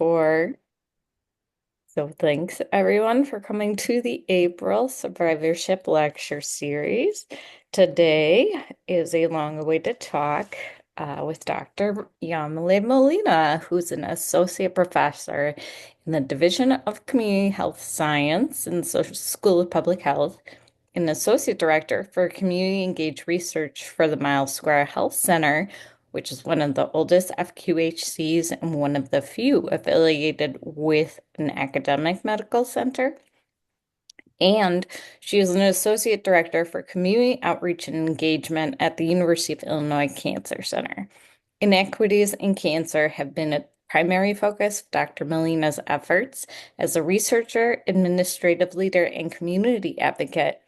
for thanks everyone for coming to the April Survivorship Lecture Series. Today is a long-awaited talk with Dr. Yamile Molina, who's an associate professor in the Division of Community Health Science in the Social School of Public Health, an associate director for community engaged research for the Miles Square Health Center, which is one of the oldest FQHCs and one of the few affiliated with an academic medical center. And she is an associate director for community outreach and engagement at the University of Illinois Cancer Center. Inequities in cancer have been a primary focus of Dr. Molina's efforts as a researcher, administrative leader, and community advocate,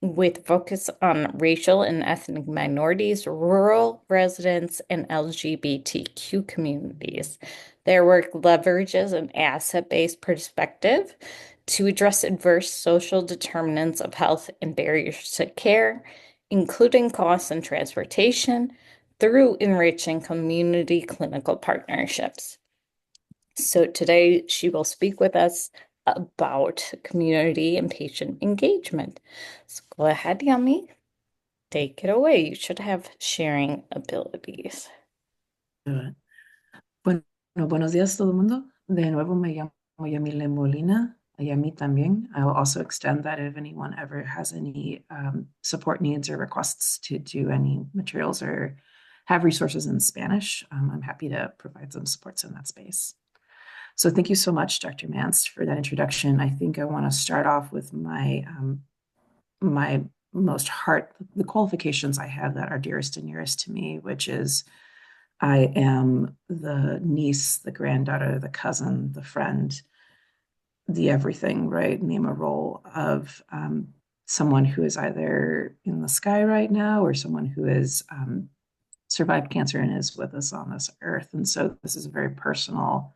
with focus on racial and ethnic minorities, rural residents, and LGBTQ communities. Their work leverages an asset-based perspective to address adverse social determinants of health and barriers to care, including costs and transportation, through enriching community clinical partnerships. So today she will speak with us about community and patient engagement. So go ahead, Yummy. Take it away. You should have sharing abilities. Bueno, buenos días todo el mundo. De nuevo me llamo Yamile Molina. Yami también. I will also extend that if anyone ever has any support needs or requests to do any materials or have resources in Spanish, I'm happy to provide some supports in that space. So thank you so much, Dr. Mance, for that introduction. I think I want to start off with my the qualifications I have that are dearest and nearest to me, which is I am the niece, the granddaughter, the cousin, the friend, the everything, right? Name a role of someone who is either in the sky right now or someone who has survived cancer and is with us on this earth. And so this is a very personal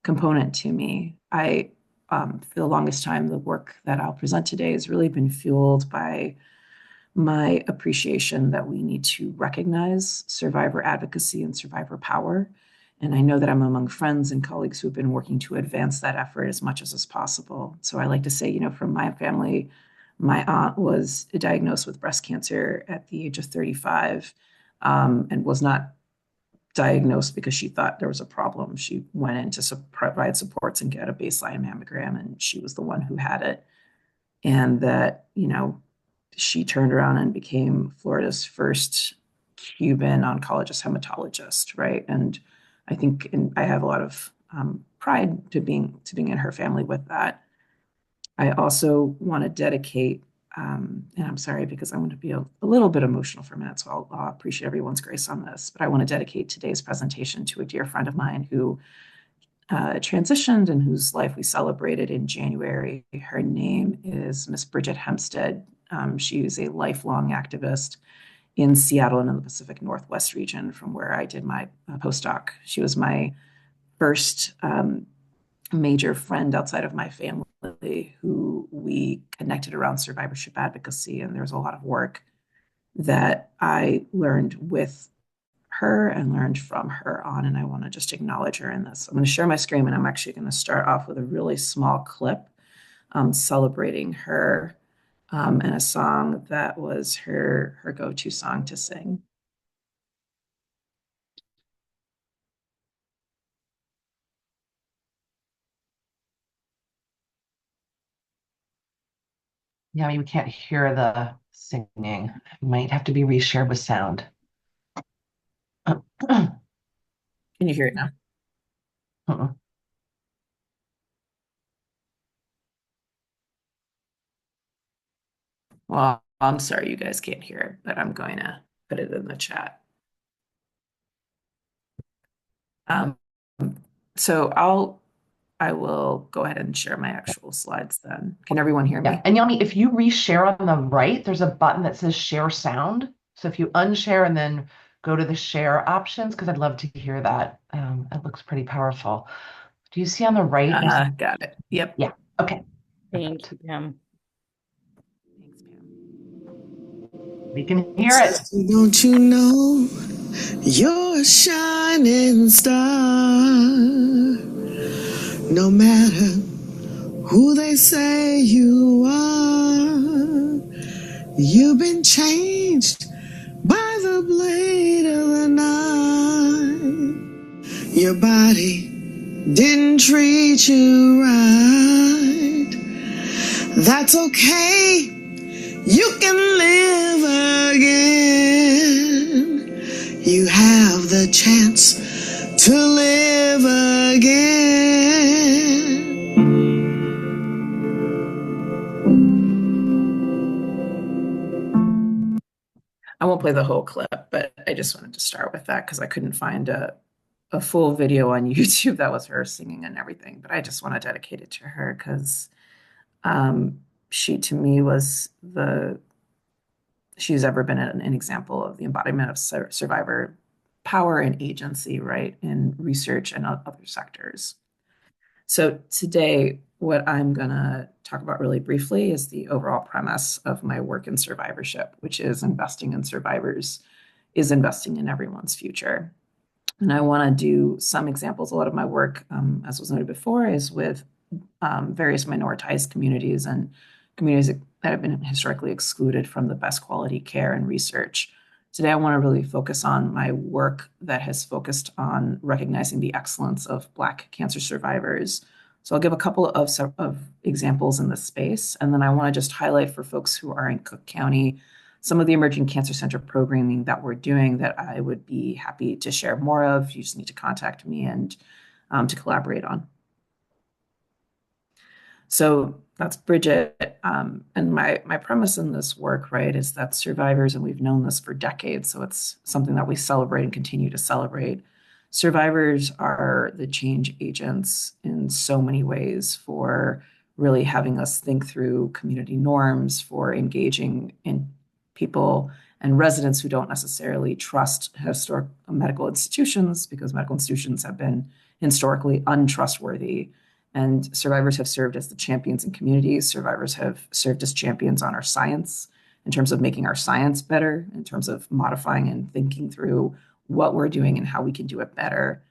component to me. For the longest time, the work that I'll present today has really been fueled by my appreciation that we need to recognize survivor advocacy and survivor power. And I know that I'm among friends and colleagues who have been working to advance that effort as much as is possible. So I like to say, from my family, my aunt was diagnosed with breast cancer at the age of 35 and was not diagnosed because she thought there was a problem. She went in to provide supports and get a baseline mammogram, and she was the one who had it. And that, she turned around and became Florida's first Cuban oncologist hematologist, right? And I think I have a lot of pride to being in her family with that. I also want to dedicate, and I'm sorry because I'm going to be a little bit emotional for a minute, so I'll appreciate everyone's grace on this, but I want to dedicate today's presentation to a dear friend of mine who transitioned and whose life we celebrated in January. Her name is Miss Bridget Hempstead. She is a lifelong activist in Seattle and in the Pacific Northwest region from where I did my postdoc. She was my first major friend outside of my family who we connected around survivorship advocacy. And there's a lot of work that I learned with her and learned from her on, and I want to just acknowledge her in this. I'm going to share my screen, and I'm actually going to start off with a really small clip celebrating her and a song that was her go-to song to sing. Yeah, you can't hear the singing. It might have to be reshared with sound. Can you hear it now? Uh-uh. Well, I'm sorry you guys can't hear it, but I'm going to put it in the chat. So I will go ahead and share my actual slides then. Can everyone hear me? Yeah, and Yami, if you reshare on the right, there's a button that says share sound. So if you unshare and then go to the share options, because I'd love to hear that. It looks pretty powerful. Do you see on the right? Got it. Yep. Yeah. Okay. Thank you, Pam. Thanks, Pam. We can hear it. Don't you know you're a shining star? No matter who they say you are, you've been changed by the blade of the knife. Your body didn't treat you right. That's okay. You can live again. You have the chance to live again. I won't play the whole clip, but I just wanted to start with that because I couldn't find a full video on YouTube that was her singing and everything. But I just want to dedicate it to her because um, she, to me, was she's ever been an example of the embodiment of survivor power and agency, right, in research and other sectors. So today, what I'm going to talk about really briefly is the overall premise of my work in survivorship, which is investing in survivors is investing in everyone's future. And I want to do some examples. A lot of my work, as was noted before, is with various minoritized communities and communities that have been historically excluded from the best quality care and research. Today, I want to really focus on my work that has focused on recognizing the excellence of Black cancer survivors. So I'll give a couple of examples in this space, and then I want to just highlight for folks who are in Cook County some of the emerging cancer center programming that we're doing that I would be happy to share more of. You just need to contact me and to collaborate on. So that's Bridget. And my premise in this work, right, is that survivors, and we've known this for decades, so it's something that we celebrate and continue to celebrate. Survivors are the change agents in so many ways for really having us think through community norms, for engaging in people and residents who don't necessarily trust historic medical institutions because medical institutions have been historically untrustworthy. And survivors have served as the champions in communities. Survivors have served as champions on our science in terms of making our science better, in terms of modifying and thinking through what we're doing and how we can do it better.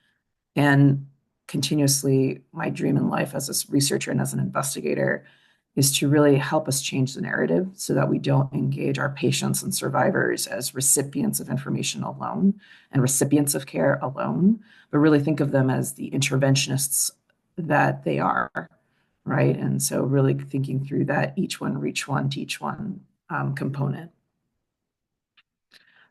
And continuously, my dream in life as a researcher and as an investigator is to really help us change the narrative so that we don't engage our patients and survivors as recipients of information alone and recipients of care alone, but really think of them as the interventionists that they are, right? And so really thinking through that each one, reach one, teach one component.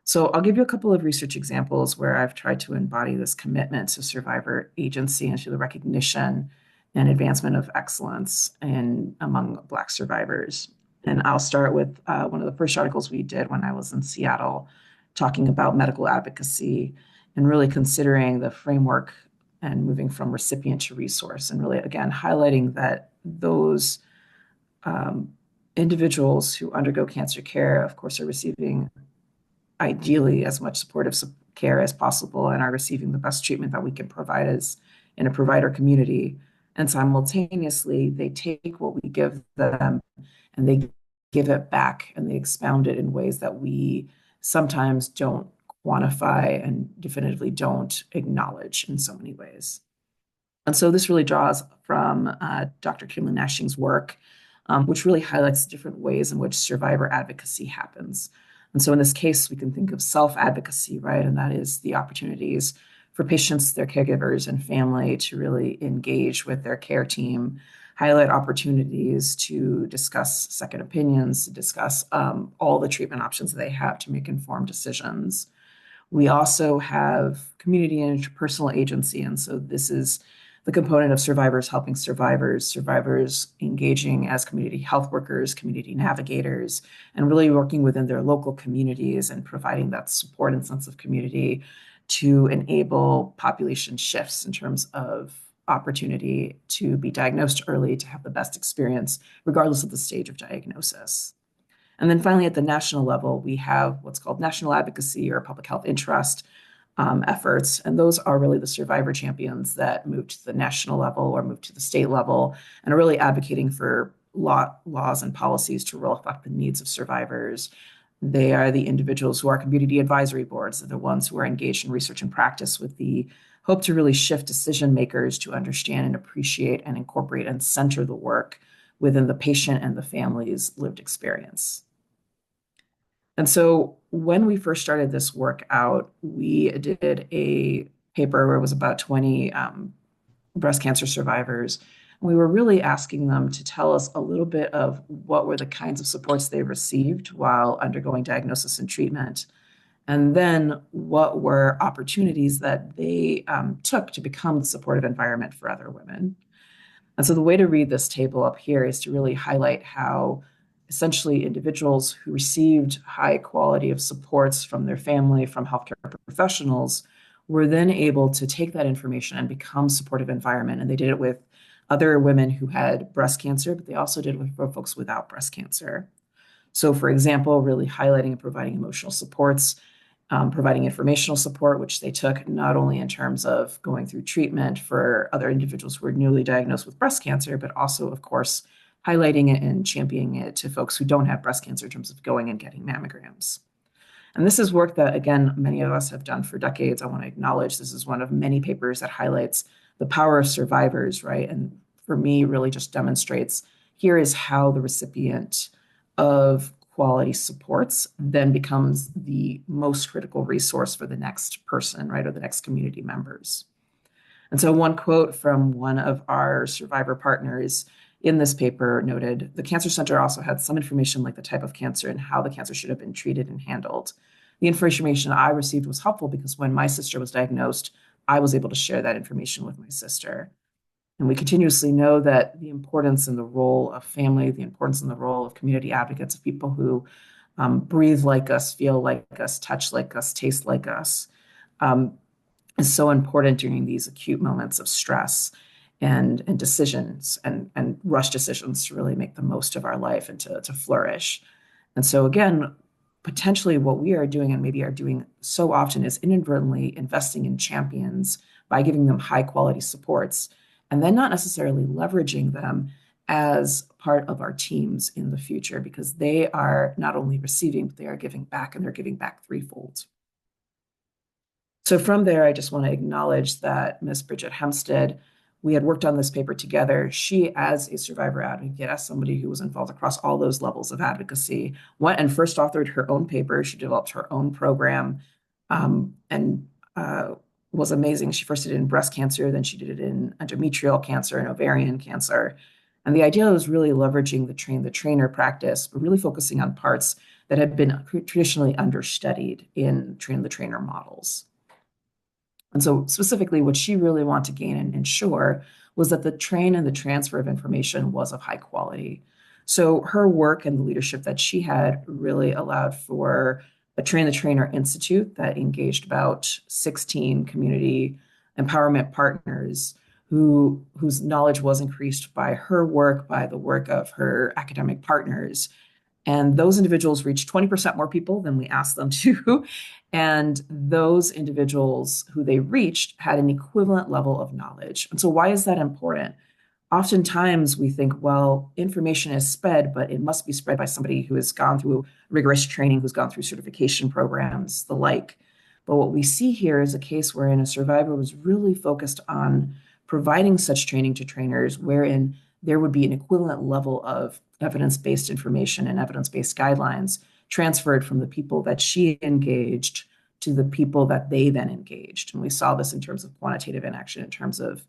So I'll give you a couple of research examples where I've tried to embody this commitment to survivor agency and to the recognition and advancement of excellence among Black survivors. And I'll start with one of the first articles we did when I was in Seattle, talking about medical advocacy and really considering the framework and moving from recipient to resource, and really, again, highlighting that those individuals who undergo cancer care, of course, are receiving ideally as much supportive care as possible and are receiving the best treatment that we can provide as in a provider community. And simultaneously, they take what we give them and they give it back and they expound it in ways that we sometimes don't quantify and definitively don't acknowledge in so many ways. And so this really draws from Dr. Kimberly Nashing's work, which really highlights the different ways in which survivor advocacy happens. And so in this case, we can think of self-advocacy, right? And that is the opportunities for patients, their caregivers, and family to really engage with their care team, highlight opportunities to discuss second opinions, to discuss all the treatment options they have to make informed decisions. We also have community and interpersonal agency. And so this is the component of survivors helping survivors, survivors engaging as community health workers, community navigators, and really working within their local communities and providing that support and sense of community to enable population shifts in terms of opportunity to be diagnosed early, to have the best experience, regardless of the stage of diagnosis. And then finally, at the national level, we have what's called national advocacy or public health interest efforts. And those are really the survivor champions that move to the national level or move to the state level and are really advocating for laws and policies to reflect the needs of survivors. They are the individuals who are community advisory boards. They're the ones who are engaged in research and practice with the hope to really shift decision makers to understand and appreciate and incorporate and center the work within the patient and the family's lived experience. And so when we first started this work out, we did a paper where it was about 20 breast cancer survivors. And we were really asking them to tell us a little bit of what were the kinds of supports they received while undergoing diagnosis and treatment. And then what were opportunities that they took to become the supportive environment for other women. And so the way to read this table up here is to really highlight how essentially individuals who received high quality of supports from their family, from healthcare professionals, were then able to take that information and become supportive environment. And they did it with other women who had breast cancer, but they also did it with folks without breast cancer. So, for example, really highlighting and providing emotional supports, providing informational support, which they took not only in terms of going through treatment for other individuals who were newly diagnosed with breast cancer, but also, of course, highlighting it and championing it to folks who don't have breast cancer in terms of going and getting mammograms. And this is work that, again, many of us have done for decades. I want to acknowledge this is one of many papers that highlights the power of survivors, right? And for me, really just demonstrates here is how the recipient of quality supports then becomes the most critical resource for the next person, right, or the next community members. And so one quote from one of our survivor partners in this paper noted, the Cancer Center also had some information like the type of cancer and how the cancer should have been treated and handled. The information I received was helpful because when my sister was diagnosed, I was able to share that information with my sister. And we continuously know that the importance and the role of family, the importance and the role of community advocates, of people who breathe like us, feel like us, touch like us, taste like us, is so important during these acute moments of stress and decisions and rush decisions to really make the most of our life and to flourish. And so again, potentially what we are doing and maybe are doing so often is inadvertently investing in champions by giving them high quality supports and then not necessarily leveraging them as part of our teams in the future because they are not only receiving, but they are giving back and they're giving back threefold. So from there, I just want to acknowledge that Ms. Bridget Hempstead, we had worked on this paper together. She, as a survivor advocate, as somebody who was involved across all those levels of advocacy, went and first authored her own paper. She developed her own program and was amazing. She first did it in breast cancer, then she did it in endometrial cancer and ovarian cancer. And the idea was really leveraging the trainer practice, but really focusing on parts that had been traditionally understudied in train the trainer models. And so specifically what she really wanted to gain and ensure was that the train and the transfer of information was of high quality. So her work and the leadership that she had really allowed for a Train the Trainer Institute that engaged about 16 community empowerment partners whose knowledge was increased by her work, by the work of her academic partners, and those individuals reached 20% more people than we asked them to. And those individuals who they reached had an equivalent level of knowledge. And so why is that important? Oftentimes we think, well, information is spread, but it must be spread by somebody who has gone through rigorous training, who's gone through certification programs, the like. But what we see here is a case wherein a survivor was really focused on providing such training to trainers, wherein there would be an equivalent level of evidence-based information and evidence-based guidelines transferred from the people that she engaged to the people that they then engaged. And we saw this in terms of quantitative inaction, in terms of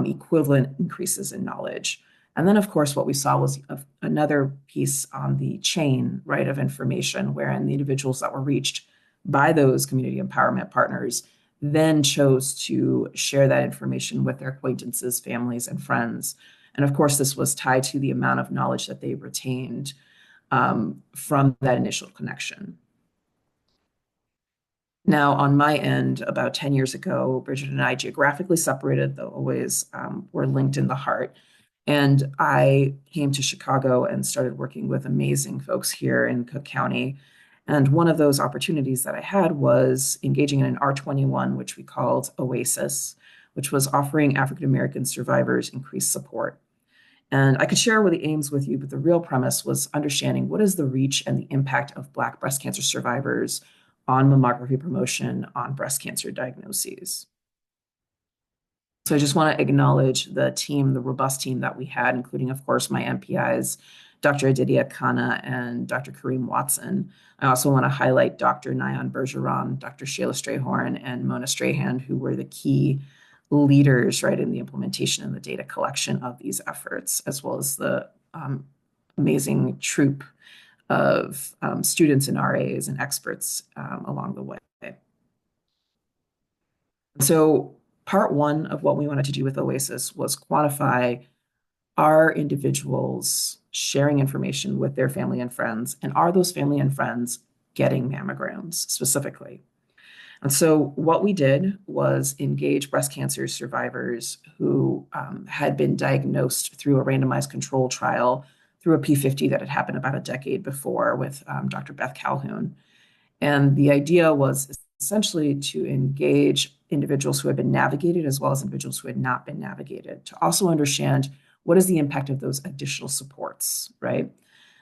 equivalent increases in knowledge. And then, of course, what we saw was another piece on the chain, right, of information, wherein the individuals that were reached by those community empowerment partners then chose to share that information with their acquaintances, families, and friends. And of course, this was tied to the amount of knowledge that they retained from that initial connection. Now, on my end, about 10 years ago, Bridget and I geographically separated, though always were linked in the heart. And I came to Chicago and started working with amazing folks here in Cook County. And one of those opportunities that I had was engaging in an R21, which we called Oasis, which was offering African American survivors increased support. And I could share with the aims with you, but the real premise was understanding what is the reach and the impact of Black breast cancer survivors on mammography promotion, on breast cancer diagnoses. So I just want to acknowledge the team, the robust team that we had, including, of course, my MPIs, Dr. Aditya Khanna and Dr. Kareem Watson. I also want to highlight Dr. Nayan Bergeron, Dr. Shayla Strayhorn, and Mona Strahan, who were the key leaders, right, in the implementation and the data collection of these efforts, as well as the amazing troupe of students and RAs and experts along the way. So part one of what we wanted to do with Oasis was quantify, are individuals sharing information with their family and friends, and are those family and friends getting mammograms specifically? And so what we did was engage breast cancer survivors who had been diagnosed through a randomized control trial through a P50 that had happened about a decade before with Dr. Beth Calhoun. And the idea was essentially to engage individuals who had been navigated as well as individuals who had not been navigated to also understand what is the impact of those additional supports, right?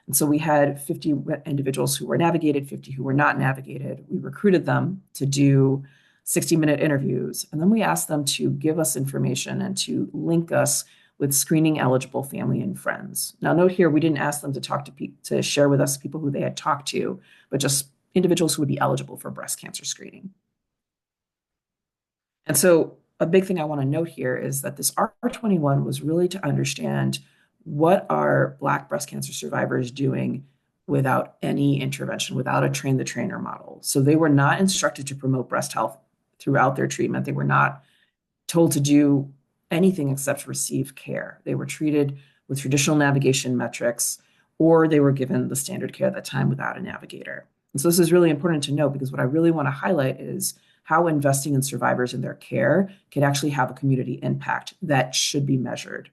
And so we had 50 individuals who were navigated, 50 who were not navigated. We recruited them to do 60-minute interviews, and then we asked them to give us information and to link us with screening eligible family and friends. Now, note here, we didn't ask them to to share with us people who they had talked to, but just individuals who would be eligible for breast cancer screening. And so a big thing I want to note here is that this R21 was really to understand what are Black breast cancer survivors doing without any intervention, without a train the trainer model. So they were not instructed to promote breast health throughout their treatment. They were not told to do anything except receive care. They were treated with traditional navigation metrics, or they were given the standard care at that time without a navigator. And so this is really important to note because what I really want to highlight is how investing in survivors and their care can actually have a community impact that should be measured.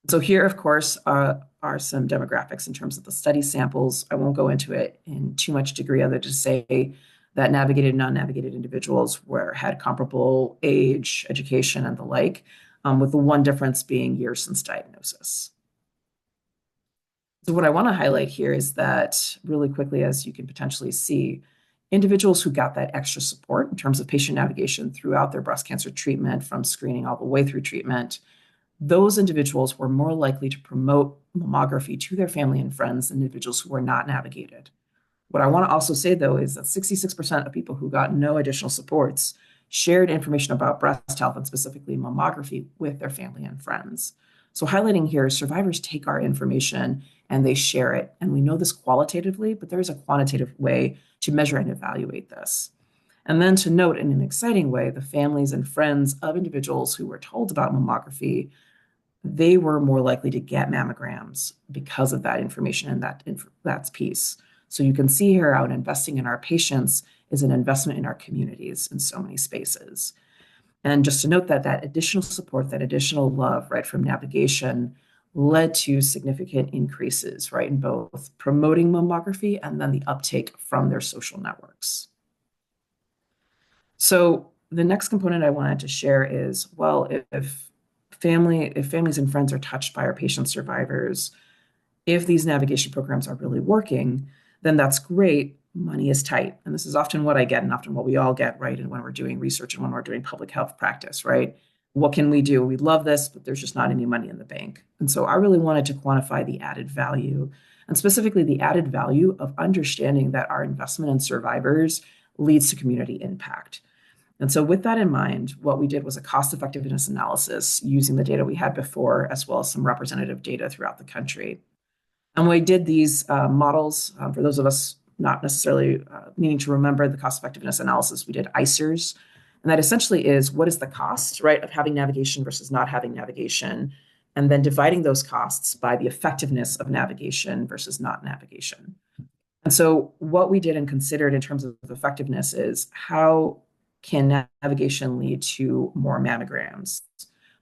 So here, of course, are some demographics in terms of the study samples. I won't go into it in too much degree other to say that navigated and non-navigated individuals had comparable age, education, and the like, with the one difference being years since diagnosis. So what I want to highlight here is that really quickly, as you can potentially see, individuals who got that extra support in terms of patient navigation throughout their breast cancer treatment, from screening all the way through treatment, those individuals were more likely to promote mammography to their family and friends than individuals who were not navigated. What I want to also say, though, is that 66% of people who got no additional supports shared information about breast health and specifically mammography with their family and friends. So highlighting here, survivors take our information and they share it. And we know this qualitatively, but there is a quantitative way to measure and evaluate this. And then to note in an exciting way, the families and friends of individuals who were told about mammography, they were more likely to get mammograms because of that information and that piece. So you can see here how investing in our patients is an investment in our communities in so many spaces. And just to note that that additional support, that additional love, right, from navigation led to significant increases, right, in both promoting mammography and then the uptake from their social networks. So the next component I wanted to share is, well, if families and friends are touched by our patient survivors, if these navigation programs are really working, then that's great. Money is tight. And this is often what I get and often what we all get, right? And when we're doing research and when we're doing public health practice, right? What can we do? We love this, but there's just not any money in the bank. And so I really wanted to quantify the added value, and specifically the added value of understanding that our investment in survivors leads to community impact. And so with that in mind, what we did was a cost effectiveness analysis using the data we had before, as well as some representative data throughout the country. And we did these models, for those of us not necessarily needing to remember the cost effectiveness analysis, we did ICERs. And that essentially is, what is the cost, right, of having navigation versus not having navigation, and then dividing those costs by the effectiveness of navigation versus not navigation. And so what we did and considered in terms of effectiveness is, how can navigation lead to more mammograms?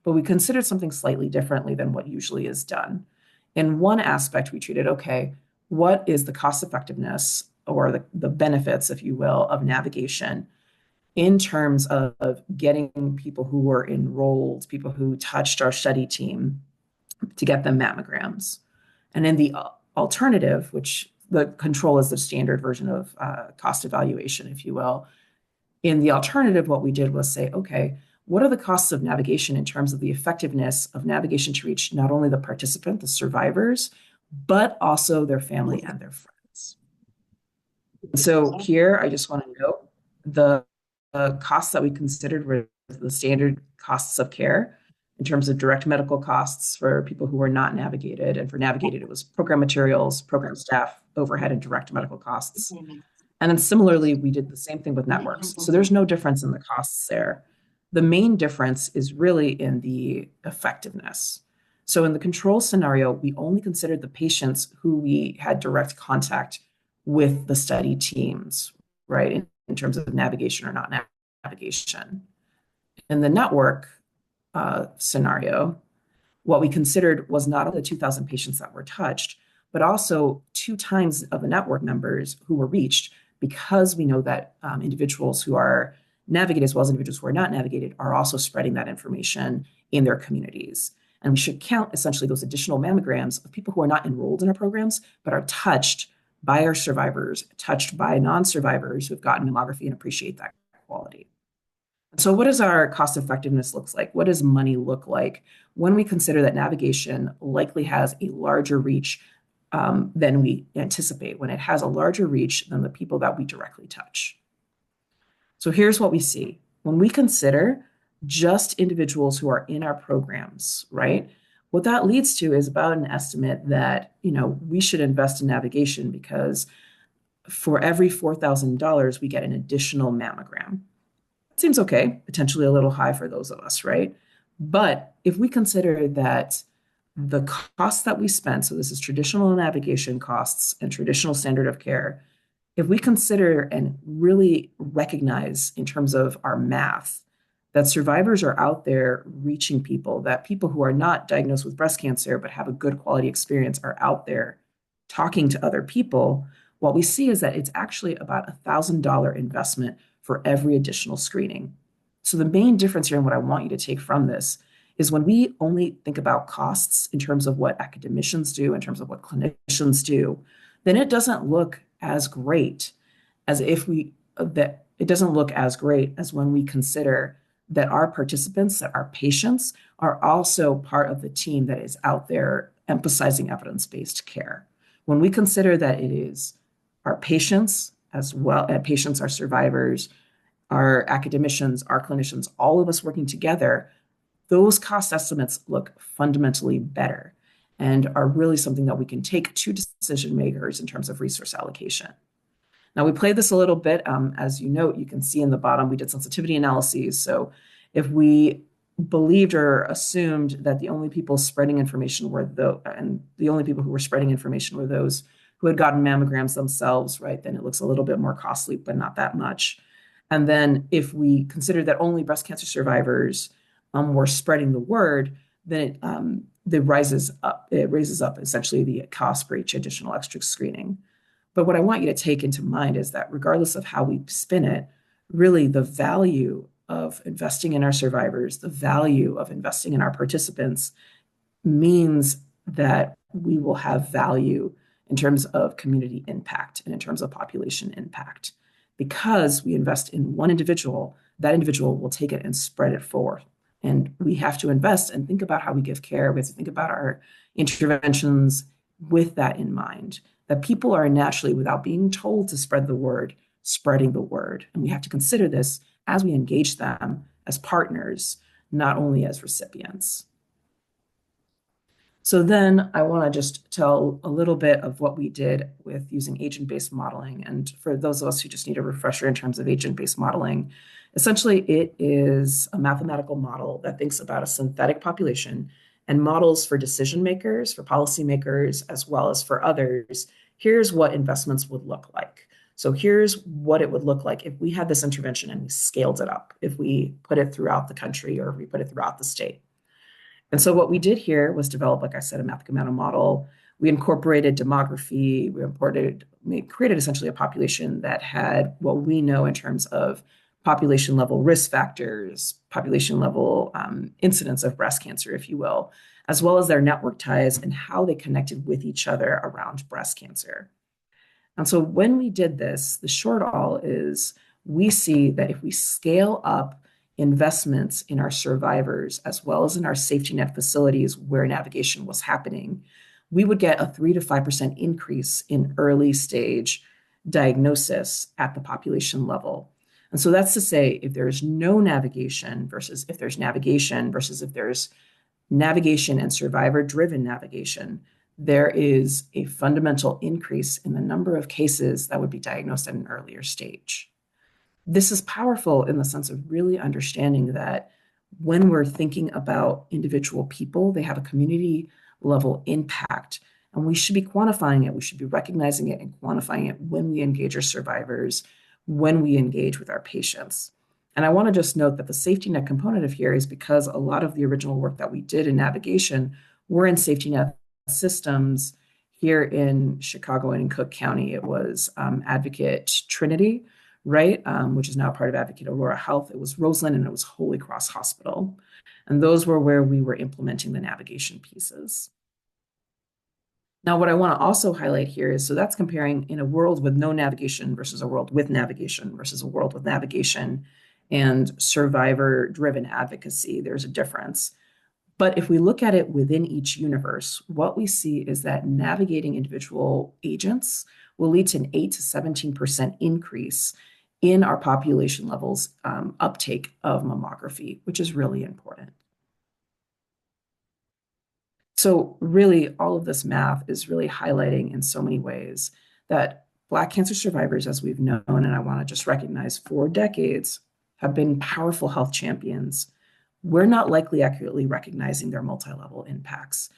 But we considered something slightly differently than what usually is done. In one aspect, we treated, okay, what is the cost effectiveness or the benefits, if you will, of navigation in terms of getting people who were enrolled, people who touched our study team, to get them mammograms. And in the alternative, which the control is the standard version of cost evaluation, if you will, in the alternative, what we did was say, okay, what are the costs of navigation in terms of the effectiveness of navigation to reach not only the participant, the survivors, but also their family and their friends. So here, I just want to note the costs that we considered were the standard costs of care in terms of direct medical costs for people who were not navigated. And for navigated, it was program materials, program staff, overhead, and direct medical costs. And then similarly, we did the same thing with networks. So there's no difference in the costs there. The main difference is really in the effectiveness. So in the control scenario, we only considered the patients who we had direct contact with the study teams, right, in terms of navigation or not navigation. In the network scenario, what we considered was not only the 2,000 patients that were touched, but also 2 times of the network members who were reached, because we know that individuals who are navigated as well as individuals who are not navigated are also spreading that information in their communities. And we should count essentially those additional mammograms of people who are not enrolled in our programs, but are touched by our survivors, touched by non-survivors who have gotten mammography and appreciate that quality. So what does our cost effectiveness look like? What does money look like when we consider that navigation likely has a larger reach than we anticipate, when it has a larger reach than the people that we directly touch? So here's what we see. When we consider just individuals who are in our programs, right? What that leads to is about an estimate that, we should invest in navigation because for every $4,000, we get an additional mammogram. Seems okay, potentially a little high for those of us, right? But if we consider that the costs that we spend, so this is traditional navigation costs and traditional standard of care, if we consider and really recognize in terms of our math that survivors are out there reaching people, that people who are not diagnosed with breast cancer but have a good quality experience are out there talking to other people, what we see is that it's actually about $1,000 investment for every additional screening. So the main difference here and what I want you to take from this is when we only think about costs in terms of what academicians do, in terms of what clinicians do, then it doesn't look as great as if we, that it doesn't look as great as when we consider that our participants, that our patients are also part of the team that is out there emphasizing evidence-based care. When we consider that it is our patients as well, patients, our survivors, our academicians, our clinicians, all of us working together, those cost estimates look fundamentally better and are really something that we can take to decision makers in terms of resource allocation. Now, we played this a little bit. As you note, you can see in the bottom, we did sensitivity analyses. So if we believed or assumed that the only people spreading information were the only people who were spreading information were those who had gotten mammograms themselves, right, then it looks a little bit more costly, but not that much. And then if we consider that only breast cancer survivors were spreading the word, then it raises up essentially the cost for each additional extra screening. But what I want you to take into mind is that regardless of how we spin it, really the value of investing in our survivors, the value of investing in our participants means that we will have value in terms of community impact and in terms of population impact. Because we invest in one individual, that individual will take it and spread it forward. And we have to invest and think about how we give care. We have to think about our interventions with that in mind, that people are naturally, without being told to spread the word, spreading the word. And we have to consider this as we engage them as partners, not only as recipients. So then I want to just tell a little bit of what we did with using agent-based modeling. And for those of us who just need a refresher in terms of agent-based modeling, essentially it is a mathematical model that thinks about a synthetic population and models for decision makers, for policymakers, as well as for others. Here's what investments would look like. So here's what it would look like if we had this intervention and we scaled it up, if we put it throughout the country or if we put it throughout the state. And so what we did here was develop, like I said, a mathematical model. We incorporated demography. We created essentially a population that had what we know in terms of population level risk factors, population level incidence of breast cancer, if you will, as well as their network ties and how they connected with each other around breast cancer. And so when we did this, the short all is we see that if we scale up investments in our survivors, as well as in our safety net facilities where navigation was happening, we would get a 3 to 5% increase in early stage diagnosis at the population level. And so that's to say, if there's no navigation versus if there's navigation versus if there's navigation and survivor-driven navigation, there is a fundamental increase in the number of cases that would be diagnosed at an earlier stage. This is powerful in the sense of really understanding that when we're thinking about individual people, they have a community level impact, and we should be quantifying it. We should be recognizing it and quantifying it when we engage our survivors, when we engage with our patients. And I want to just note that the safety net component of here is because a lot of the original work that we did in navigation were in safety net systems. Here in Chicago and in Cook County, it was Advocate Trinity, right, which is now part of Advocate Aurora Health. It was Roseland and it was Holy Cross Hospital. And those were where we were implementing the navigation pieces. Now, what I want to also highlight here is, so that's comparing in a world with no navigation versus a world with navigation versus a world with navigation and survivor-driven advocacy. There's a difference. But if we look at it within each universe, what we see is that navigating individual agents will lead to an 8 to 17% increase in our population levels uptake of mammography, which is really important. So really, all of this math is really highlighting in so many ways that Black cancer survivors, as we've known, and I want to just recognize for decades, have been powerful health champions. We're not likely accurately recognizing their multi-level impacts.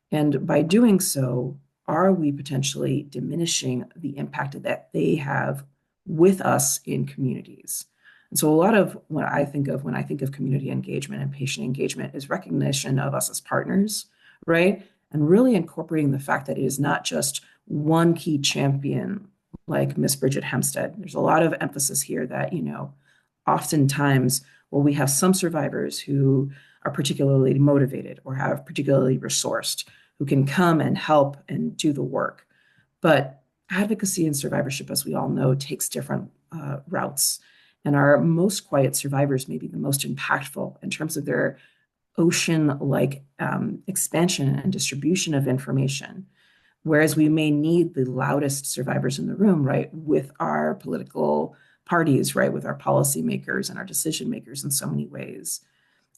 And by doing so, are we potentially diminishing the impact that they have with us in communities? And so a lot of what I think of when I think of community engagement and patient engagement is recognition of us as partners, right? And really incorporating the fact that it is not just one key champion like Miss Bridget Hempstead. There's a lot of emphasis here that, oftentimes, well, we have some survivors who are particularly motivated or have particularly resourced, who can come and help and do the work. But advocacy and survivorship, as we all know, takes different routes. And our most quiet survivors may be the most impactful in terms of their ocean-like expansion and distribution of information. Whereas we may need the loudest survivors in the room, right, with our political parties, right, with our policymakers and our decision makers in so many ways.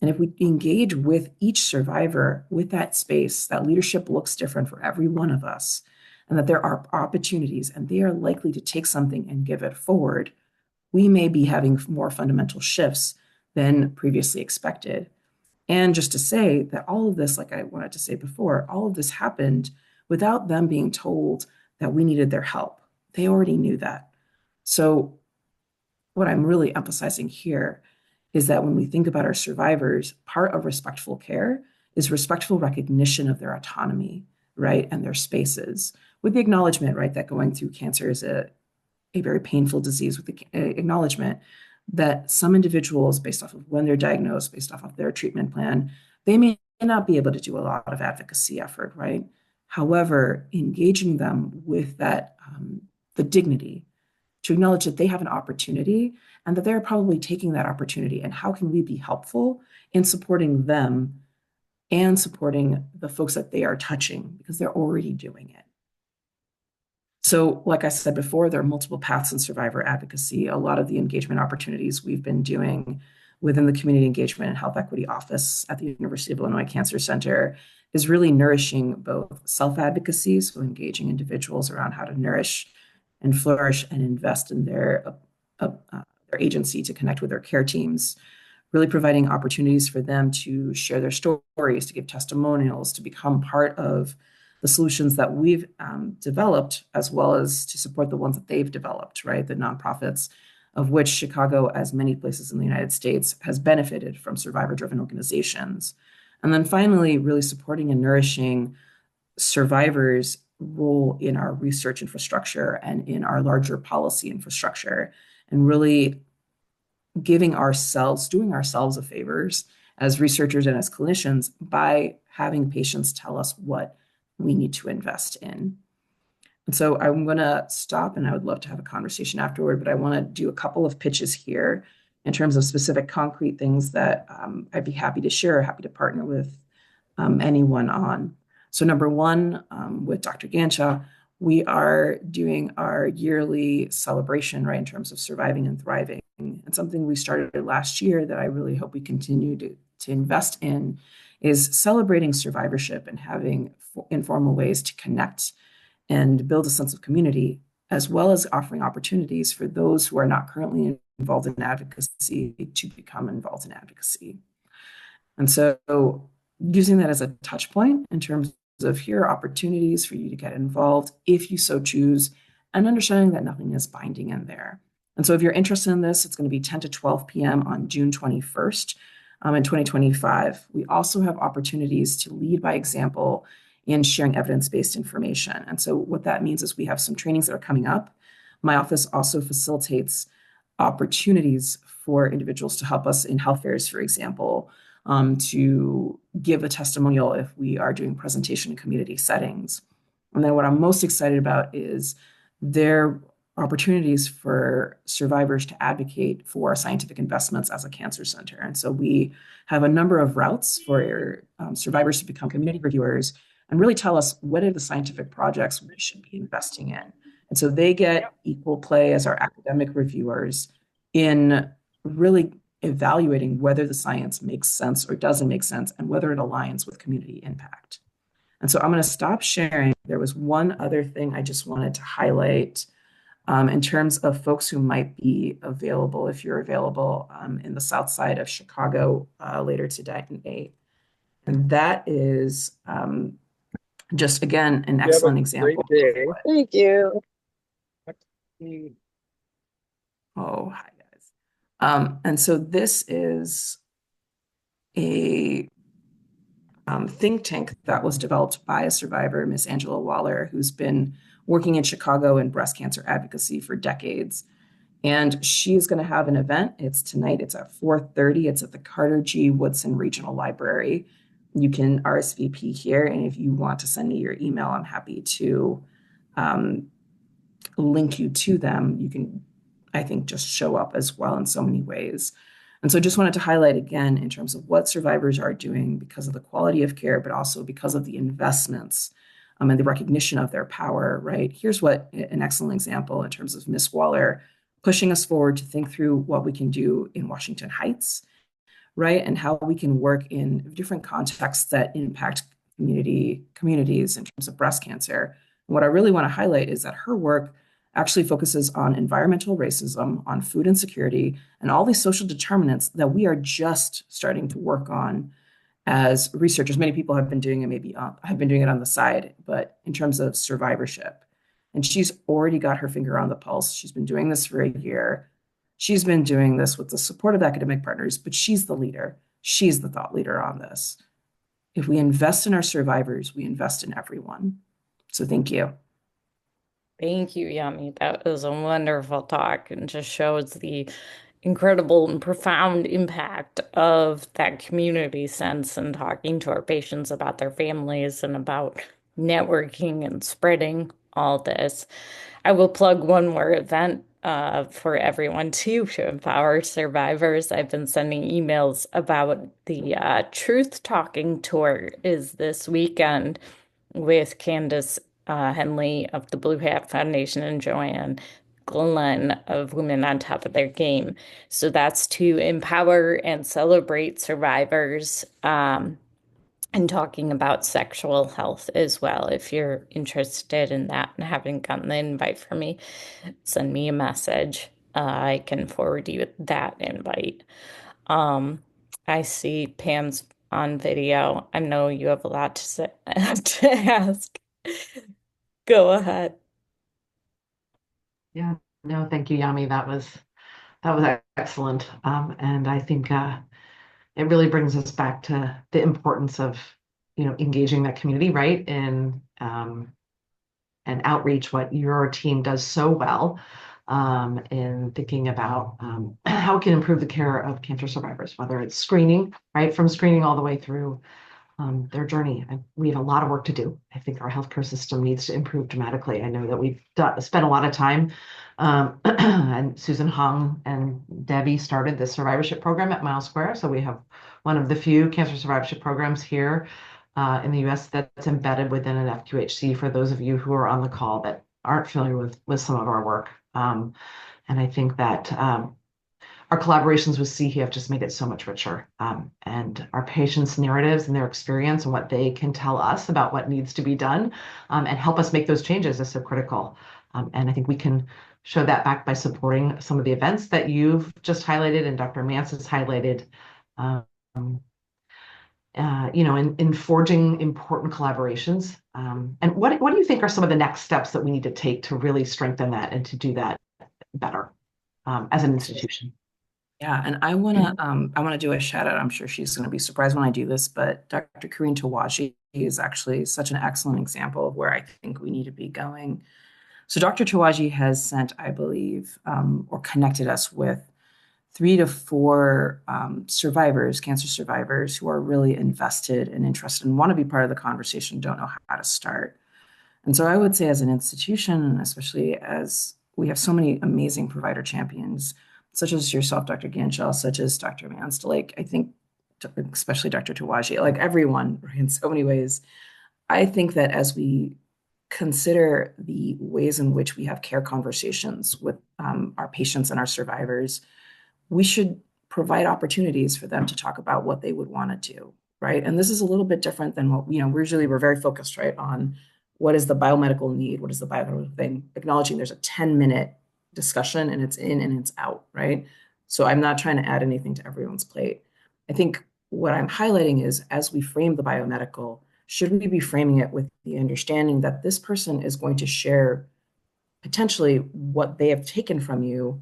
And if we engage with each survivor with that space, that leadership looks different for every one of us, and that there are opportunities and they are likely to take something and give it forward, we may be having more fundamental shifts than previously expected. And just to say that all of this, like I wanted to say before, all of this happened without them being told that we needed their help. They already knew that. So what I'm really emphasizing here is that when we think about our survivors, part of respectful care is respectful recognition of their autonomy, right, and their spaces, with the acknowledgement, right, that going through cancer is a very painful disease, with the acknowledgement that some individuals, based off of when they're diagnosed, based off of their treatment plan, they may not be able to do a lot of advocacy effort, right? However, engaging them with that, the dignity, to acknowledge that they have an opportunity and that they're probably taking that opportunity, and how can we be helpful in supporting them and supporting the folks that they are touching because they're already doing it. So like I said before, there are multiple paths in survivor advocacy. A lot of the engagement opportunities we've been doing within the Community Engagement and Health Equity Office at the University of Illinois Cancer Center is really nourishing both self-advocacy, so engaging individuals around how to nourish and flourish and invest in their agency to connect with their care teams, really providing opportunities for them to share their stories, to give testimonials, to become part of the solutions that we've developed, as well as to support the ones that they've developed, right? The nonprofits, of which Chicago, as many places in the United States, has benefited from survivor-driven organizations. And then finally, really supporting and nourishing survivors' role in our research infrastructure and in our larger policy infrastructure, and really doing ourselves a favors as researchers and as clinicians by having patients tell us what we need to invest in. And so I'm going to stop, and I would love to have a conversation afterward, but I want to do a couple of pitches here in terms of specific concrete things that I'd be happy to share, happy to partner with anyone on. So number one, with Dr. Ganshaw, we are doing our yearly celebration, right, in terms of surviving and thriving. And something we started last year that I really hope we continue to invest in is celebrating survivorship and having informal ways to connect and build a sense of community, as well as offering opportunities for those who are not currently involved in advocacy to become involved in advocacy. And so using that as a touch point in terms of here are opportunities for you to get involved if you so choose, and understanding that nothing is binding in there. And so if you're interested in this, it's going to be 10 to 12 p.m. on June 21st in 2025. We also have opportunities to lead by example in sharing evidence-based information. And so what that means is we have some trainings that are coming up. My office also facilitates opportunities for individuals to help us in health fairs, for example, to give a testimonial if we are doing presentation in community settings. And then what I'm most excited about is there are opportunities for survivors to advocate for scientific investments as a cancer center. And so we have a number of routes for survivors to become community reviewers and really tell us what are the scientific projects we should be investing in. And so they get equal play as our academic reviewers in really evaluating whether the science makes sense or doesn't make sense and whether it aligns with community impact. And so I'm going to stop sharing. There was one other thing I just wanted to highlight in terms of folks who might be available, if you're available in the south side of Chicago later today. And that is just, again, an excellent example. Great day. Thank you. Oh, hi, guys. And so this is a think tank that was developed by a survivor, Miss Angela Waller, who's been working in Chicago in breast cancer advocacy for decades. And she's going to have an event. It's tonight. It's at 4:30. It's at the Carter G. Woodson Regional Library. You can RSVP here. And if you want to send me your email, I'm happy to link you to them. You can, I think, just show up as well in so many ways. And so just wanted to highlight again in terms of what survivors are doing because of the quality of care, but also because of the investments and the recognition of their power, right? Here's what an excellent example in terms of Miss Waller pushing us forward to think through what we can do in Washington Heights, right? And how we can work in different contexts that impact communities in terms of breast cancer. And what I really want to highlight is that her work actually focuses on environmental racism, on food insecurity, and all these social determinants that we are just starting to work on as researchers. Many people have been doing it, maybe have been doing it on the side, but in terms of survivorship. And she's already got her finger on the pulse. She's been doing this for a year. She's been doing this with the support of academic partners, but she's the leader. She's the thought leader on this. If we invest in our survivors, we invest in everyone. So thank you. Thank you, Yami. That was a wonderful talk and just shows the incredible and profound impact of that community sense and talking to our patients about their families and about networking and spreading all this. I will plug one more event for everyone too to empower survivors. I've been sending emails about the Truth Talking Tour is this weekend with Candace Henley of the Blue Hat Foundation and Joanne Glenn of Women on Top of Their Game. So that's to empower and celebrate survivors and talking about sexual health as well. If you're interested in that and haven't gotten the invite from me, send me a message. I can forward you that invite. I see Pam's on video. I know you have a lot to say to ask. Go ahead. Yeah, no, thank you, Yami. That was excellent. And I think it really brings us back to the importance of, engaging that community, right? And outreach, what your team does so well in thinking about how we can improve the care of cancer survivors, whether it's screening, right? From screening all the way through their journey. We have a lot of work to do. I think our healthcare system needs to improve dramatically. I know that we've spent a lot of time, and Susan Hung and Debbie started the survivorship program at Mile Square. So we have one of the few cancer survivorship programs here in the US that's embedded within an FQHC for those of you who are on the call that aren't familiar with some of our work. And I think that our collaborations with CHE have just made it so much richer. And our patients' narratives and their experience and what they can tell us about what needs to be done and help us make those changes is so critical. And I think we can show that back by supporting some of the events that you've just highlighted and Dr. Mance has highlighted. Um, in forging important collaborations. And what do you think are some of the next steps that we need to take to really strengthen that and to do that better as an institution? Yeah, and I wanna do a shout out. I'm sure she's gonna be surprised when I do this, but Dr. Karine Tawaji is actually such an excellent example of where I think we need to be going. So Dr. Tawaji has sent, I believe, or connected us with 3 to 4 survivors, cancer survivors, who are really invested and interested and want to be part of the conversation, don't know how to start. And so I would say, as an institution, especially as we have so many amazing provider champions, such as yourself, Dr. Ganshel, such as Dr. Manslake, I think, especially Dr. Tawaji, like everyone, right, in so many ways, I think that as we consider the ways in which we have care conversations with our patients and our survivors, we should provide opportunities for them to talk about what they would want to do, right? And this is a little bit different than what, we're very focused, right, on what is the biomedical need, what is the biomedical thing, acknowledging there's a 10-minute discussion and it's in and it's out, right? So I'm not trying to add anything to everyone's plate. I think what I'm highlighting is, as we frame the biomedical, should we be framing it with the understanding that this person is going to share potentially what they have taken from you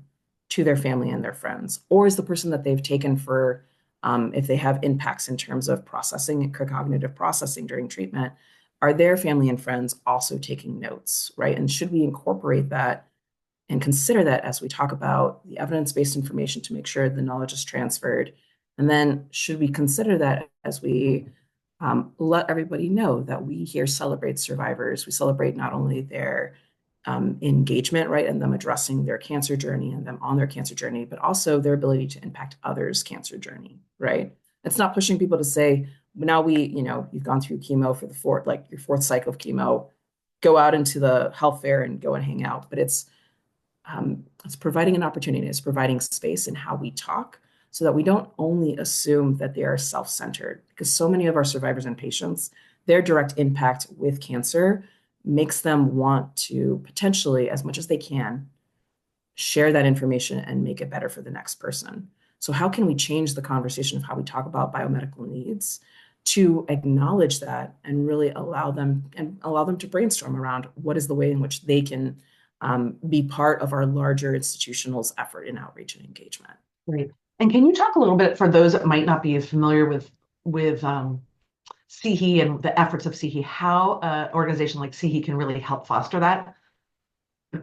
to their family and their friends? Or is the person that they've taken for, if they have impacts in terms of processing, cognitive processing during treatment, are their family and friends also taking notes, right? And should we incorporate that and consider that as we talk about the evidence-based information to make sure the knowledge is transferred? And then should we consider that as we let everybody know that we here celebrate survivors? We celebrate not only their engagement, right, and them addressing their cancer journey and them on their cancer journey, but also their ability to impact others' cancer journey, right? It's not pushing people to say, now you've gone through chemo for your fourth cycle of chemo, go out into the health fair and go and hang out. But it's providing an opportunity, it's providing space in how we talk, so that we don't only assume that they are self-centered, because so many of our survivors and patients, their direct impact with cancer makes them want to potentially, as much as they can, share that information and make it better for the next person. So how can we change the conversation of how we talk about biomedical needs to acknowledge that and really allow them to brainstorm around what is the way in which they can be part of our larger institutional's effort in outreach and engagement. Great. And can you talk a little bit, for those that might not be as familiar with CHE and the efforts of CHE, how an organization like CHE can really help foster that?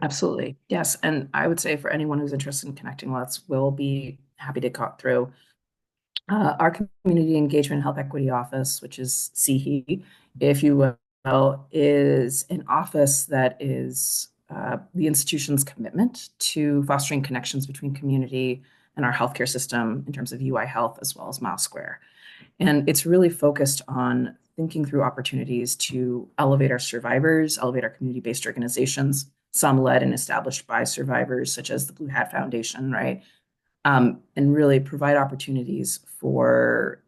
Absolutely. Yes. And I would say, for anyone who's interested in connecting with us, we'll be happy to talk through our Community Engagement and Health Equity Office, which is CHE, if you will, is an office that is the institution's commitment to fostering connections between community and our healthcare system in terms of UI Health, as well as Mile Square. And it's really focused on thinking through opportunities to elevate our survivors, elevate our community-based organizations, some led and established by survivors, such as the Blue Hat Foundation, right? And really provide opportunities for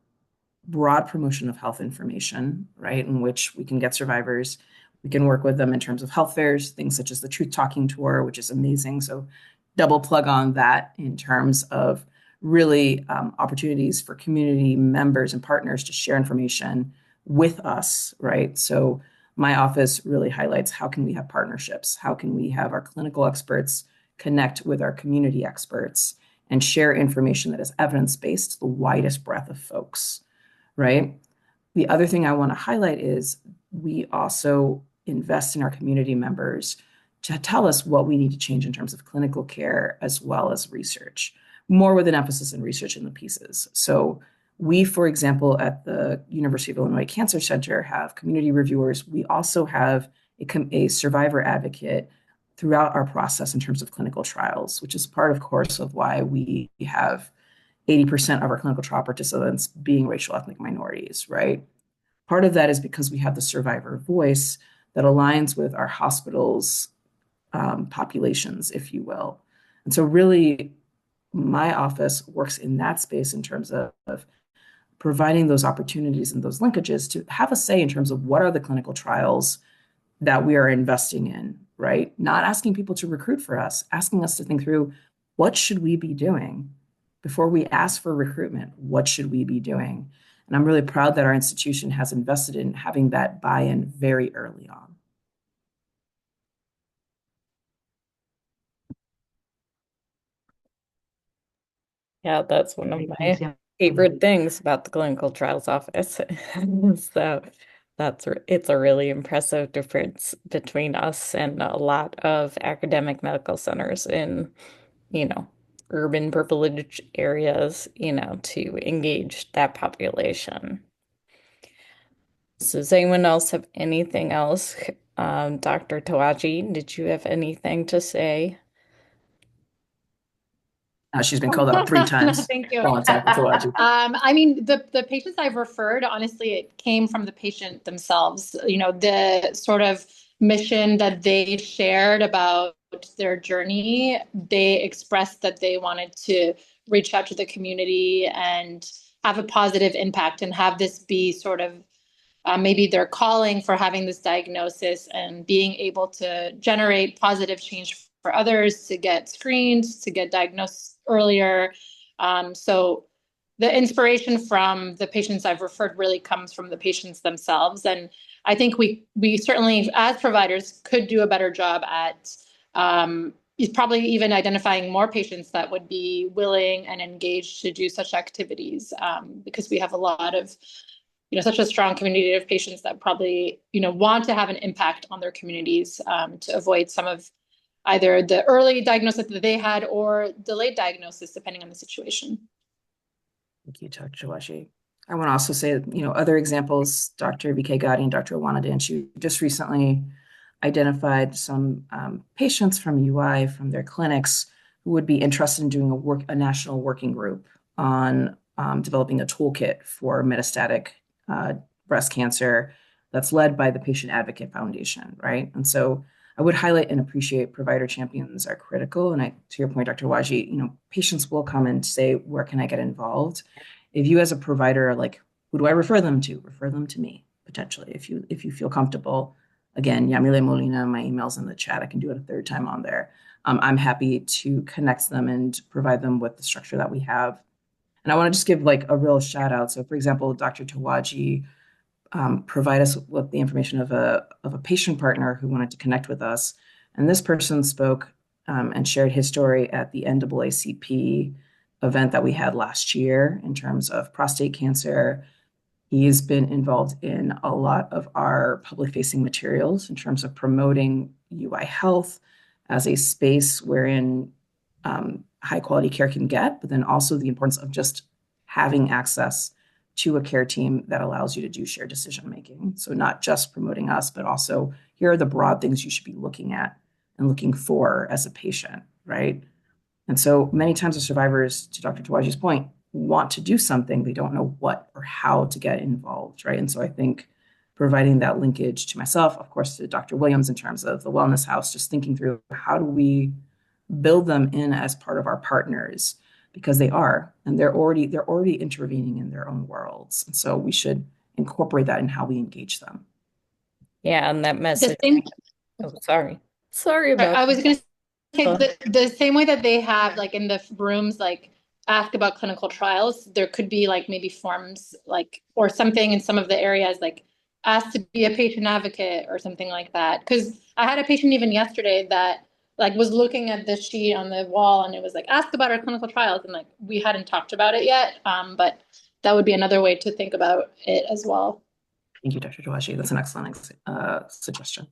broad promotion of health information, right, in which we can get survivors. We can work with them in terms of health fairs, things such as the Truth Talking Tour, which is amazing. So double plug on that in terms of really opportunities for community members and partners to share information with us, right? So my office really highlights, how can we have partnerships? How can we have our clinical experts connect with our community experts and share information that is evidence-based to the widest breadth of folks, right? The other thing I want to highlight is we also invest in our community members to tell us what we need to change in terms of clinical care as well as research, more with an emphasis in research in the pieces. So We, for example, at the University of Illinois Cancer Center have community reviewers. We also have a survivor advocate throughout our process in terms of clinical trials, which is part, of course, of why we have 80% of our clinical trial participants being racial ethnic minorities, right? Part of that is because we have the survivor voice that aligns with our hospitals' populations, if you will. And so, really, my office works in that space in terms of providing those opportunities and those linkages to have a say in terms of what are the clinical trials that we are investing in, right? Not asking people to recruit for us, asking us to think through what should we be doing before we ask for recruitment? What should we be doing? And I'm really proud that our institution has invested in having that buy-in very early on. Yeah, that's one of Great. my Thanks, Yamile. favorite things about the clinical trials office. So it's a really impressive difference between us and a lot of academic medical centers in, you know, urban privileged areas, to engage that population. So does anyone else have anything else? Dr. Tawaji, did you have anything to say? She's been called out three No, times. thank you. Go on, Dr. Tawaji. I mean, the patients I've referred, honestly, it came from the patient themselves. The sort of mission that they shared about their journey, they expressed that they wanted to reach out to the community and have a positive impact and have this be sort of maybe their calling for having this diagnosis and being able to generate positive change for others, to get screened, to get diagnosed earlier. So the inspiration from the patients I've referred really comes from the patients themselves. And I think we certainly, as providers, could do a better job at probably even identifying more patients that would be willing and engaged to do such activities, because we have a lot of such a strong community of patients that probably, want to have an impact on their communities, to avoid some of either the early diagnosis that they had or delayed diagnosis, depending on the situation. Thank you, Dr. Tawaji. I want to also say, other examples, Dr. VK Gadi and Dr. Owanade, just recently identified some patients from UI, from their clinics, who would be interested in doing a national working group on developing a toolkit for metastatic breast cancer that's led by the Patient Advocate Foundation, right? And so I would highlight and appreciate provider champions are critical. And to your point, Dr. Waji, patients will come and say, where can I get involved? If you as a provider are like, who do I refer them to? Refer them to me, potentially, if you feel comfortable. Again, Yamile Molina, my email's in the chat. I can do it a third time on there. I'm happy to connect them and provide them with the structure that we have. And I want to just give like a real shout out. So for example, Dr. Tawaji provide us with the information of a patient partner who wanted to connect with us. And this person spoke and shared his story at the NAACP event that we had last year in terms of prostate cancer. He's been involved in a lot of our public-facing materials in terms of promoting UI health as a space wherein high quality care can get, but then also the importance of just having access to a care team that allows you to do shared decision making. So not just promoting us, but also here are the broad things you should be looking at and looking for as a patient, right? And so many times the survivors, to Dr. Tawaji's point, want to do something, they don't know what or how to get involved, right? And so I think providing that linkage to myself, of course, to Dr. Williams in terms of the Wellness House, just thinking through how do we build them in as part of our partners, because they are, and they're already intervening in their own worlds. And so we should incorporate that in how we engage them. Yeah, and that The message. same, Oh, sorry. Sorry about I was going to say that. the same way that they have like in the rooms, like ask about clinical trials, there could be like maybe forms like, or something in some of the areas, like ask to be a patient advocate or something like that. Because I had a patient even yesterday that like was looking at the sheet on the wall and it was like, ask about our clinical trials. And like, we hadn't talked about it yet. But that would be another way to think about it as well. Thank you, Dr. Joashi. That's an excellent suggestion.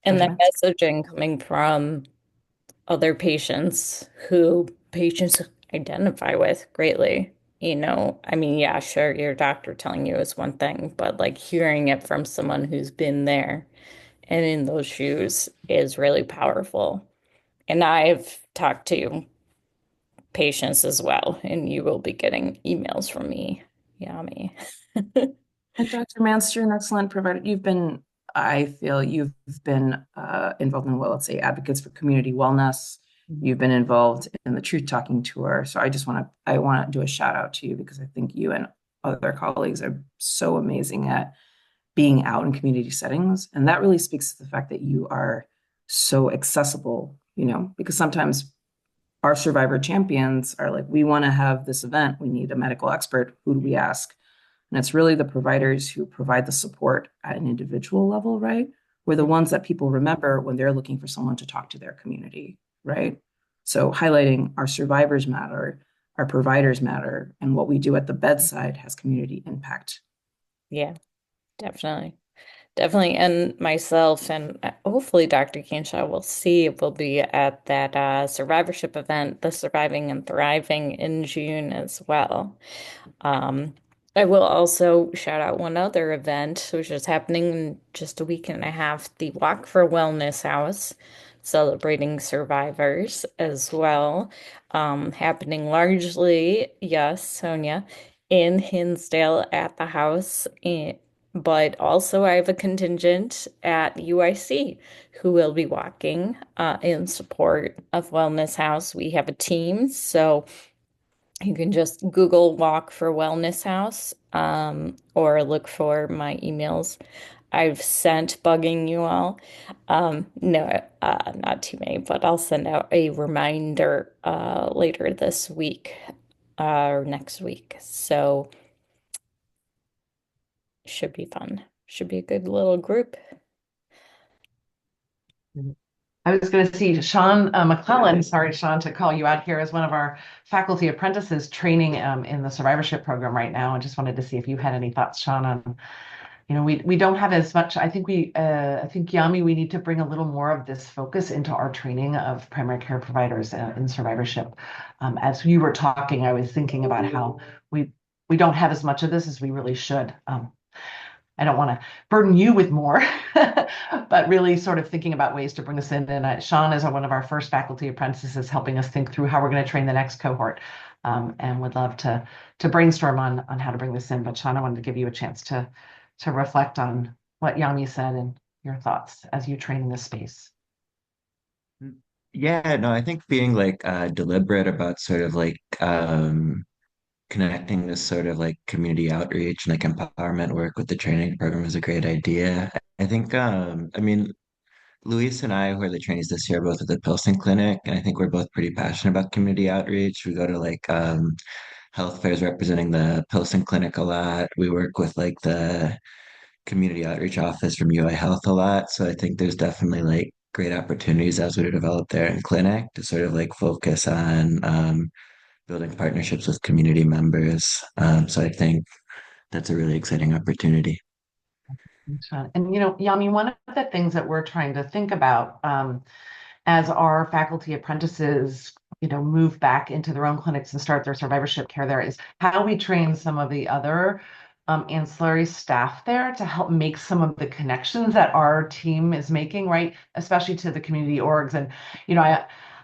And Dr. that Vance? messaging coming from other patients who patients identify with greatly. I mean, yeah, sure, your doctor telling you is one thing, but like hearing it from someone who's been there and in those shoes is really powerful. And I've talked to patients as well, and you will be getting emails from me, Yami. And Dr. Manst, you're an excellent provider. I feel you've been involved in, well, let's say, advocates for community wellness. You've been involved in the Truth Talking Tour. So I want to do a shout out to you because I think you and other colleagues are so amazing at being out in community settings. And that really speaks to the fact that you are so accessible, because sometimes our survivor champions are like, we want to have this event. We need a medical expert. Who do we ask? And it's really the providers who provide the support at an individual level, right? We're the ones that people remember when they're looking for someone to talk to their community, right? So highlighting our survivors matter, our providers matter, and what we do at the bedside has community impact. Yeah, definitely. Definitely. And myself and hopefully Dr. Kinshaw will see will be at that survivorship event, the Surviving and Thriving in June as well. Um, I will also shout out one other event, which is happening in just a week and a half, the Walk for Wellness House, celebrating survivors as well. Happening largely, yes, Sonia, in Hinsdale at the house. But also, I have a contingent at UIC who will be walking in support of Wellness House. We have a team, so you can just Google Walk for Wellness House or look for my emails I've sent bugging you all. No, not too many, but I'll send out a reminder later this week or next week. So should be fun. Should be a good little group. I was going to see Sean McClellan, sorry, Sean, to call you out here as one of our faculty apprentices training in the survivorship program right now. And just wanted to see if you had any thoughts, Sean, on, we don't have as much. I think Yami, we need to bring a little more of this focus into our training of primary care providers in survivorship. As you were talking, I was thinking about how we don't have as much of this as we really should. I don't want to burden you with more, but really sort of thinking about ways to bring this in. And Sean is one of our first faculty apprentices helping us think through how we're going to train the next cohort, and would love to brainstorm on how to bring this in. But Sean, I wanted to give you a chance to reflect on what Yami said and your thoughts as you train in this space. Yeah, no, I think being like deliberate about sort of like connecting this sort of like community outreach and like empowerment work with the training program is a great idea. I think I mean Luis and I, who are the trainees this year, are both at the Pilsen Clinic, and I think we're both pretty passionate about community outreach. We go to like health fairs representing the Pilsen Clinic a lot. We work with like the community outreach office from UI Health a lot. So I think there's definitely like great opportunities as we develop there in clinic to sort of like focus on building partnerships with community members. So I think that's a really exciting opportunity. And Yami, one of the things that we're trying to think about as our faculty apprentices, move back into their own clinics and start their survivorship care there is how we train some of the other ancillary staff there to help make some of the connections that our team is making, right? Especially to the community orgs. And,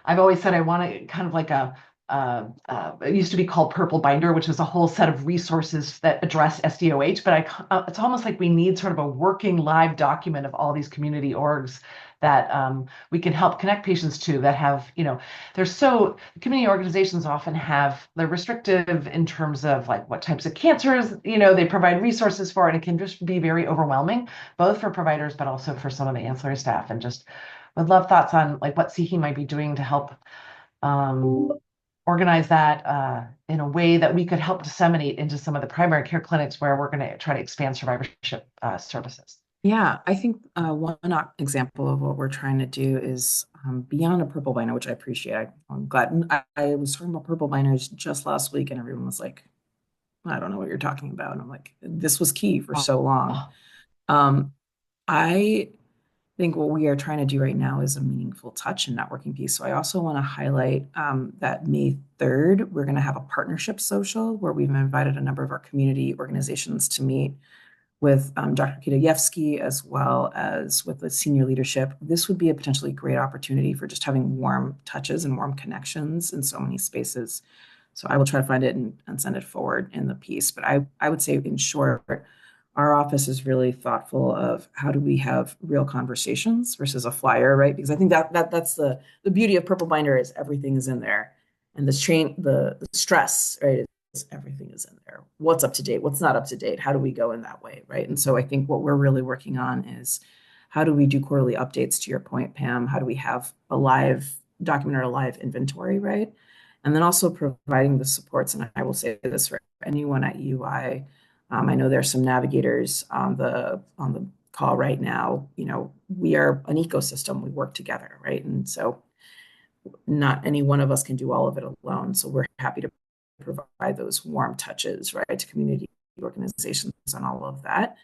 I've always said I want to kind of like it used to be called Purple Binder, which is a whole set of resources that address SDOH, but it's almost like we need sort of a working live document of all these community orgs that we can help connect patients to that have, community organizations often they're restrictive in terms of like what types of cancers, they provide resources for, and it can just be very overwhelming, both for providers, but also for some of the ancillary staff. And just would love thoughts on like what CHE might be doing to help organize that in a way that we could help disseminate into some of the primary care clinics where we're going to try to expand survivorship services. Yeah, I think one example of what we're trying to do is beyond a purple binder, which I appreciate. I'm glad. I was talking about purple binders just last week, and everyone was like, I don't know what you're talking about. And I'm like, this was key for so long. I think what we are trying to do right now is a meaningful touch and networking piece. So I also want to highlight that May 3rd, we're going to have a partnership social where we've invited a number of our community organizations to meet with Dr. Kitayevsky as well as with the senior leadership. This would be a potentially great opportunity for just having warm touches and warm connections in so many spaces. So I will try to find it and send it forward in the piece. But I would say, in short, our office is really thoughtful of how do we have real conversations versus a flyer, right? Because I think that's the beauty of Purple Binder is everything is in there, and the stress, right? Everything is in there. What's up to date? What's not up to date? How do we go in that way, right? And so I think what we're really working on is how do we do quarterly updates, to your point, Pam? How do we have a live document or a live inventory, right? And then also providing the supports. And I will say this for anyone at UI. I know there's some navigators on the call right now. You know, we are an ecosystem. We work together, right? And so not any one of us can do all of it alone. So we're happy to provide those warm touches, right, to community organizations and all of that.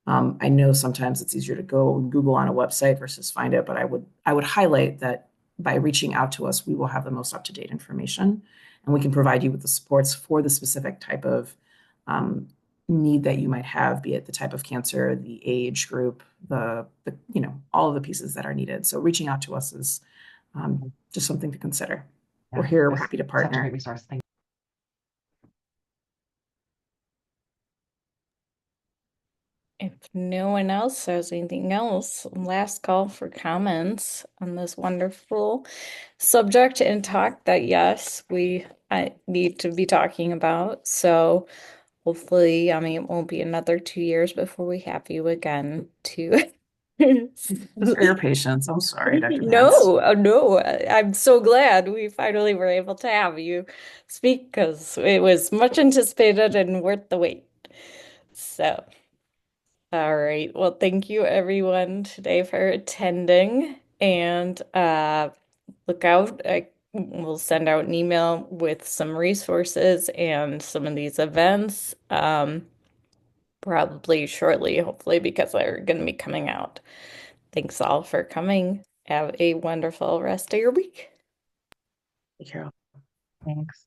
I know sometimes it's easier to go and Google on a website versus find it, but I would highlight that by reaching out to us, we will have the most up-to-date information, and we can provide you with the supports for the specific type of need that you might have, be it the type of cancer, the age group, the all of the pieces that are needed. So reaching out to us is just something to consider. We're Yeah, here. We're there's happy to such a great partner. resource. Thank If no one else has anything else, last call for comments on this wonderful subject and talk that, yes, I need to be talking about. So hopefully, I mean, it won't be another 2 years before we have you again to. Thanks for your patience. I'm sorry, Dr. Vance. No, no, I'm so glad we finally were able to have you speak because it was much anticipated and worth the wait. So. All right. Well, thank you everyone today for attending and look out. I will send out an email with some resources and some of these events probably shortly, hopefully, because they're going to be coming out. Thanks all for coming. Have a wonderful rest of your week. Take care. Thanks.